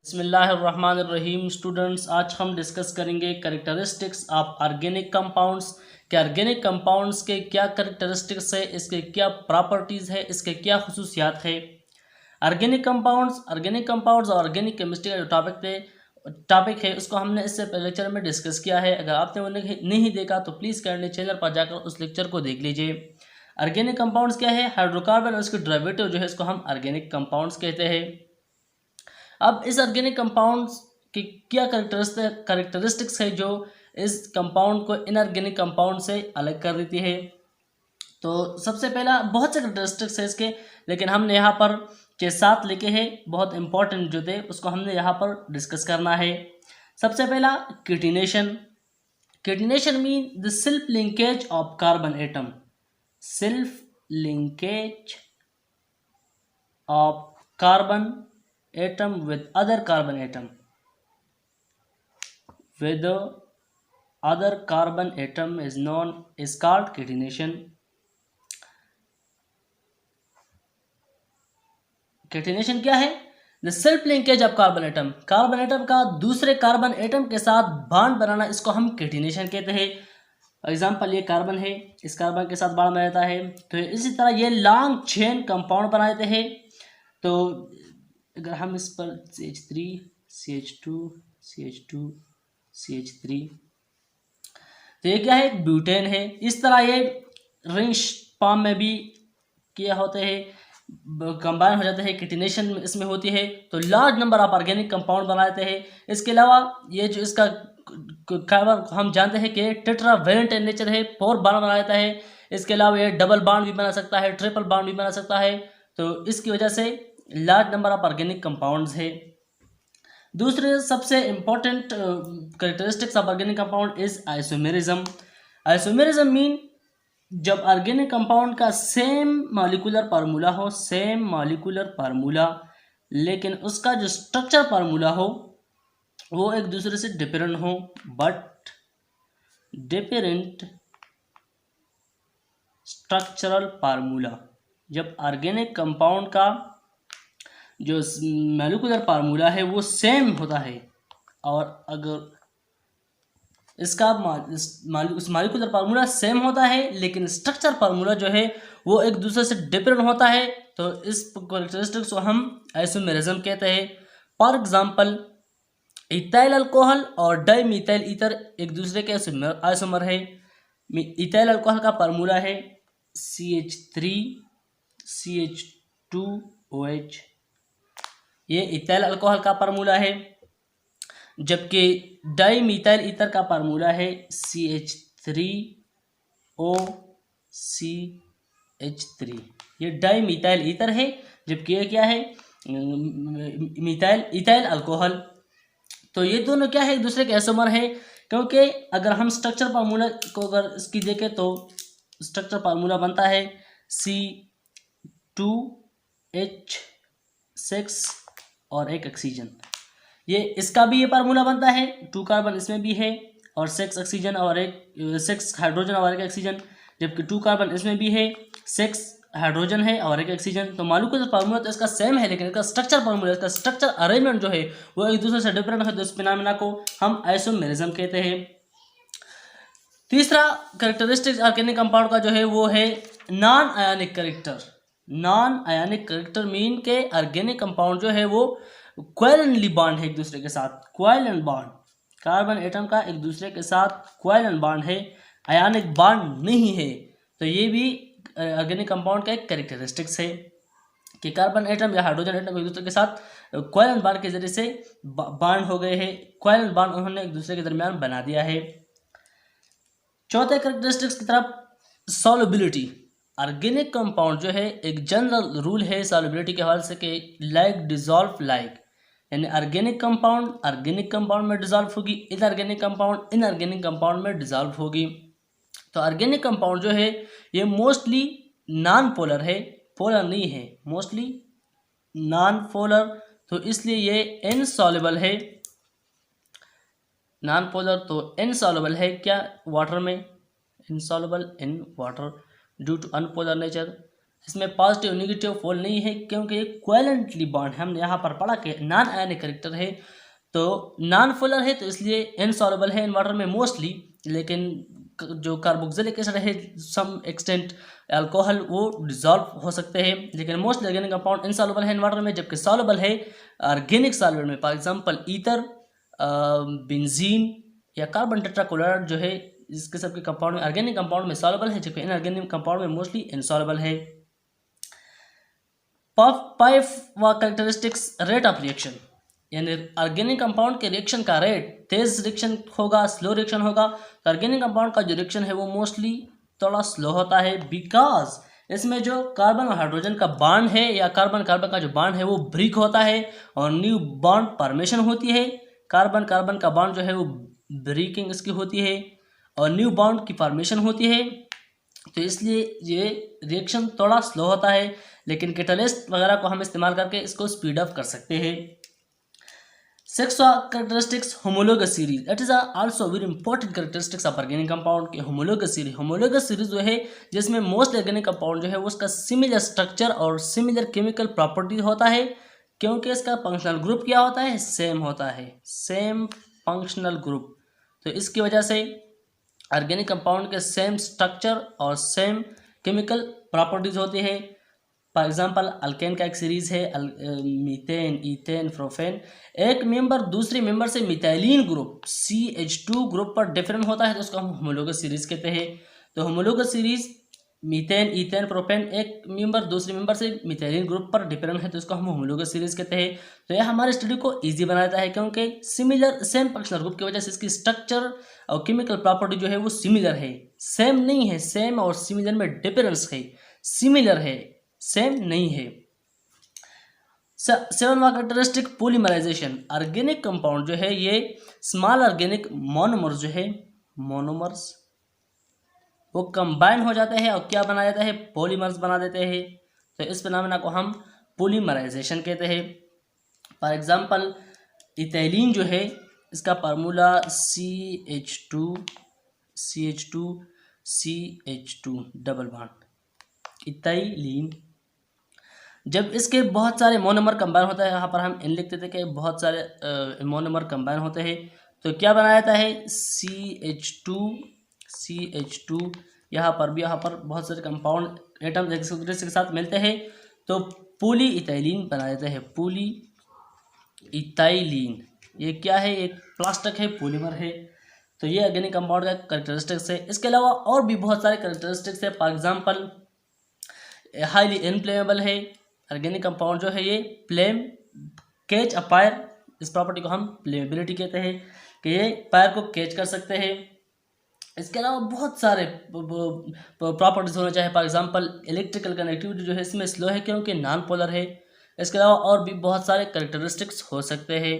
बिस्मिल्लाहिर्रहमानिर्रहीम। स्टूडेंट्स, आज हम डिस्कस करेंगे कैरेक्टरिस्टिक्स ऑफ ऑर्गेनिक कंपाउंड्स कि ऑर्गेनिक कंपाउंड्स के क्या कैरेक्टरिस्टिक्स है, इसके क्या प्रॉपर्टीज़ है, इसके क्या खुसूसियात है। ऑर्गेनिक कंपाउंड्स और ऑर्गेनिक केमिस्ट्री का जो टॉपिक है उसको हमने इससे पहले लेक्चर में डिस्कस किया है। अगर आपने वो नहीं देखा तो प्लीज़ काइंडली चैनल पर जाकर उस लेक्चर को देख लीजिए। ऑर्गेनिक कंपाउंड्स क्या है? हाइड्रोकार्बन और उसके डेरिवेटिव जो है इसको हम ऑर्गेनिक कंपाउंड्स कहते हैं। अब इस ऑर्गेनिक कंपाउंड्स की क्या कैरेक्टरिस्टिक्स है जो इस कंपाउंड को इनऑर्गेनिक कंपाउंड से अलग कर देती है। तो सबसे पहला, बहुत से कैरेक्टरिस्टिक्स है इसके, लेकिन हमने यहाँ पर के साथ लिखे हैं, बहुत इंपॉर्टेंट जो थे उसको हमने यहाँ पर डिस्कस करना है। सबसे पहला, catenation. Catenation mean the self linkage of carbon atom. Self linkage of carbon atom with other carbon atom is called catenation. catenation क्या है? The self linkage of carbon atom. Carbon atom का दूसरे carbon atom के साथ bond बनाना, इसको हम केटिनेशन कहते हैं। एग्जाम्पल, ये कार्बन है, इस कार्बन के साथ बॉन्ड बना रहता है, तो इसी तरह ये लॉन्ग चेन कंपाउंड बना देते हैं। तो अगर हम इस पर CH3 CH2 CH2 CH3, तो ये क्या है? एक ब्यूटेन है। इस तरह ये रिंग फॉर्म में भी किया होते हैं, कंबाइन हो जाते हैं, किटिनेशन इसमें होती है, तो large number of organic compound बना देते हैं। इसके अलावा ये जो इसका कार्बन हम जानते हैं कि टेट्रावेलेंट इन नेचर है, 4 बॉन्ड बना देता है। इसके अलावा ये डबल बॉन्ड भी बना सकता है, ट्रिपल बॉन्ड भी बना सकता है। तो इसकी वजह से large number of organic compounds है। दूसरे सबसे important characteristics of organic compound is isomerism. Isomerism mean जब ऑर्गेनिक कंपाउंड का सेम मॉलिक्यूलर फार्मूला हो, सेम मॉलिक्यूलर फार्मूला, लेकिन उसका जो स्ट्रक्चर फार्मूला हो वो एक दूसरे से डिफरेंट हो, बट डिफरेंट स्ट्रक्चरल फार्मूला। जब ऑर्गेनिक कंपाउंड का जो मॉलिक्यूलर फार्मूला है वो सेम होता है, और अगर इसका मॉलिक्यूलर फार्मूला सेम होता है लेकिन स्ट्रक्चर फार्मूला जो है वो एक दूसरे से डिफरेंट होता है, तो इस कैरेक्टरिस्टिक्स को हम आइसोमेरिज्म कहते हैं। फॉर एग्जांपल, इथाइल अल्कोहल और डाई मिथाइल ईथर एक दूसरे के आइसोमर है। इथाइल अल्कोहल का फार्मूला है CH3 CH2OH, ये इथाइल अल्कोहल का फार्मूला है। जबकि डाई मिथाइल ईथर का फार्मूला है CH3OCH3, ये डाई मिथाइल ईथर है, जबकि ये क्या है? Ethyl alcohol. तो ये दोनों क्या है? एक दूसरे के आइसोमर है, क्योंकि अगर हम स्ट्रक्चर फार्मूला को अगर इसकी देखें तो स्ट्रक्चर फार्मूला बनता है C2H6 और एक ऑक्सीजन। ये इसका भी ये फार्मूला बनता है, 2 कार्बन इसमें भी है और 6 ऑक्सीजन और एक 6 हाइड्रोजन और एक ऑक्सीजन, जबकि 2 कार्बन इसमें भी है, 6 हाइड्रोजन है और एक ऑक्सीजन। तो मॉलिक्यूलर फार्मूला तो इसका सेम है, लेकिन इसका स्ट्रक्चर फार्मूला, इसका स्ट्रक्चर अरेंजमेंट जो है वो एक दूसरे से डिफरेंट है, तो इस फिनोमेना को हम आइसोमेरिज्म कहते हैं। तीसरा कैरेक्टरिस्टिक्स ऑर्गेनिक कंपाउंड का जो है वो है non ionic character. Non ionic character mean के ऑर्गेनिक कंपाउंड जो है वो कोवैलेंटली बॉन्ड है एक दूसरे के साथ। कोवैलेंट बॉन्ड, कार्बन एटम का एक दूसरे के साथ कोवैलेंट बॉन्ड है, आयनिक बॉन्ड नहीं है। तो ये भी ऑर्गेनिक कंपाउंड का एक कैरेक्टरिस्टिक्स है कि कार्बन एटम या हाइड्रोजन एटम एक दूसरे के साथ कोवैलेंट बॉन्ड के जरिए से बॉन्ड हो गए हैं, कोवैलेंट बॉन्ड उन्होंने एक दूसरे के दरमियान बना दिया है। चौथे कैरेक्टरिस्टिक्स की तरफ, सॉल्युबिलिटी। ऑर्गेनिक कंपाउंड जो है एक जनरल रूल है सॉल्युबिलिटी के हवाले से कि लाइक डिजॉल्व लाइक, यानी ऑर्गेनिक कंपाउंड में डिजॉल्व होगी, इनऑर्गेनिक कंपाउंड में डिजॉल्व होगी। तो ऑर्गेनिक कंपाउंड जो है ये मोस्टली नॉन पोलर है, पोलर नहीं है, मोस्टली नॉन पोलर, तो इसलिए ये इनसॉल्युबल है। नॉन पोलर तो इनसॉल्युबल है क्या? वाटर में, insoluble in water due to unpolar nature. इसमें पॉजिटिव नेगेटिव पोल नहीं है क्योंकि ये कोवेलेंटली बॉन्ड है। हमने यहाँ पर पढ़ा कि नॉन आयनिक कैरेक्टर है तो नॉन पोलर है, तो इसलिए इनसॉल्युबल है इन वाटर में मोस्टली, लेकिन जो कार्बोक्सिलिक एसिड है सम एक्सटेंट अल्कोहल वो डिजॉल्व हो सकते हैं, लेकिन मोस्ट ऑर्गेनिक कंपाउंड इनसॉल्युबल है इन वाटर में, जबकि सॉल्युबल है ऑर्गेनिक सॉल्वेंट में। फॉर एग्जांपल ईथर, बेंजीन या कार्बन टेट्राक्लोराइड जो है इसके सबके कंपाउंड में ऑर्गेनिक कंपाउंड में सॉल्युबल है, जबकि इनऑर्गेनिक कंपाउंड में मोस्टली इनसॉल्युबल है। पाइफ व कैरेक्टरिस्टिक्स रेट ऑफ रिएक्शन, यानी ऑर्गेनिक कंपाउंड के रिएक्शन का रेट तेज रिएक्शन होगा, स्लो रिएक्शन होगा। तो ऑर्गेनिक कंपाउंड का जो रिएक्शन है वो मोस्टली थोड़ा स्लो होता है, बिकॉज इसमें जो कार्बन और हाइड्रोजन का बॉन्ड है या कार्बन कार्बन का जो बॉन्ड है वो ब्रेक होता है और न्यू बॉन्ड फॉर्मेशन होती है। कार्बन कार्बन का बॉन्ड जो है वो ब्रेकिंग इसकी होती है और न्यू बॉन्ड की फॉर्मेशन होती है, तो इसलिए ये रिएक्शन थोड़ा स्लो होता है, लेकिन कैटलिस्ट वगैरह को हम इस्तेमाल करके इसको स्पीड अप कर सकते हैं। Six characteristics homologous series. It is also very important characteristics of organic compound के homologous series. Homologous series जो है जिसमें most organic compound जो है वो उसका similar structure और similar chemical property होता है, क्योंकि इसका functional group क्या होता है, same होता है, same functional group। तो इसकी वजह से organic compound के same structure और same chemical properties होती है। फॉर एग्जाम्पल अल्केन का एक सीरीज है मीथेन, इथेन, प्रोपेन। एक मेंबर दूसरे मेंबर से मिथाइलिन ग्रुप CH2 ग्रुप पर डिफरेंट होता है तो उसको हम होमोलोगस सीरीज कहते हैं। तो homologous series methane, ethane, propane, एक मेंबर दूसरे मेंबर से मिथाइलिन ग्रुप पर डिफरेंट है तो उसको हम होमोलोगस सीरीज कहते हैं। तो यह हमारे स्टडी को ईजी बनाता है क्योंकि सिमिलर सेम फंक्शनल ग्रुप की वजह से इसकी स्ट्रक्चर और केमिकल प्रॉपर्टी जो है वो सिमिलर है, सेम नहीं है। सेम और सिमिलर में डिफरेंस है, सिमिलर है, सेम नहीं है। सेवनवा कैरेक्टरिस्टिक पॉलीमराइजेशन। ऑर्गेनिक कंपाउंड जो है ये स्मॉल ऑर्गेनिक मोनोमर्स जो है मोनोमर्स वो कंबाइन हो जाते हैं और क्या बना जाता है, पॉलीमर्स बना देते हैं। तो इस फिनोमेना को हम पॉलीमराइजेशन कहते हैं। फॉर एग्जांपल इथाइलिन जो है इसका formula CH2 double bond ethylene. जब इसके बहुत सारे मोनोमर कंबाइन होता है, यहाँ पर हम इन लिखते थे कि बहुत सारे मोनोमर कंबाइन होते हैं तो क्या बनाया जाता है CH2। यहाँ पर बहुत सारे कंपाउंड एटम एक दूसरे के साथ मिलते हैं तो पॉली इथाइलिन बना देते हैं, पॉली इथाइलिन। ये क्या है, एक प्लास्टिक है, पॉलीमर है। तो ये ऑर्गेनिक कंपाउंड का कैरेक्टरिस्टिक्स है। इसके अलावा और भी बहुत सारे कैरेक्टरिस्टिक्स है। फॉर एग्जाम्पल हाईली इनफ्लेमेबल है ऑर्गेनिक कंपाउंड जो है ये फ्लेम कैच अ फायर, इस प्रॉपर्टी को हम फ्लेमेबिलिटी कहते हैं कि ये फायर को कैच कर सकते हैं। इसके अलावा बहुत सारे प्रॉपर्टीज होने चाहिए। फॉर एग्जांपल इलेक्ट्रिकल कनेक्टिविटी जो है इसमें स्लो है क्योंकि नॉन पोलर है। इसके अलावा और भी बहुत सारे कैरेक्टरिस्टिक्स हो सकते हैं।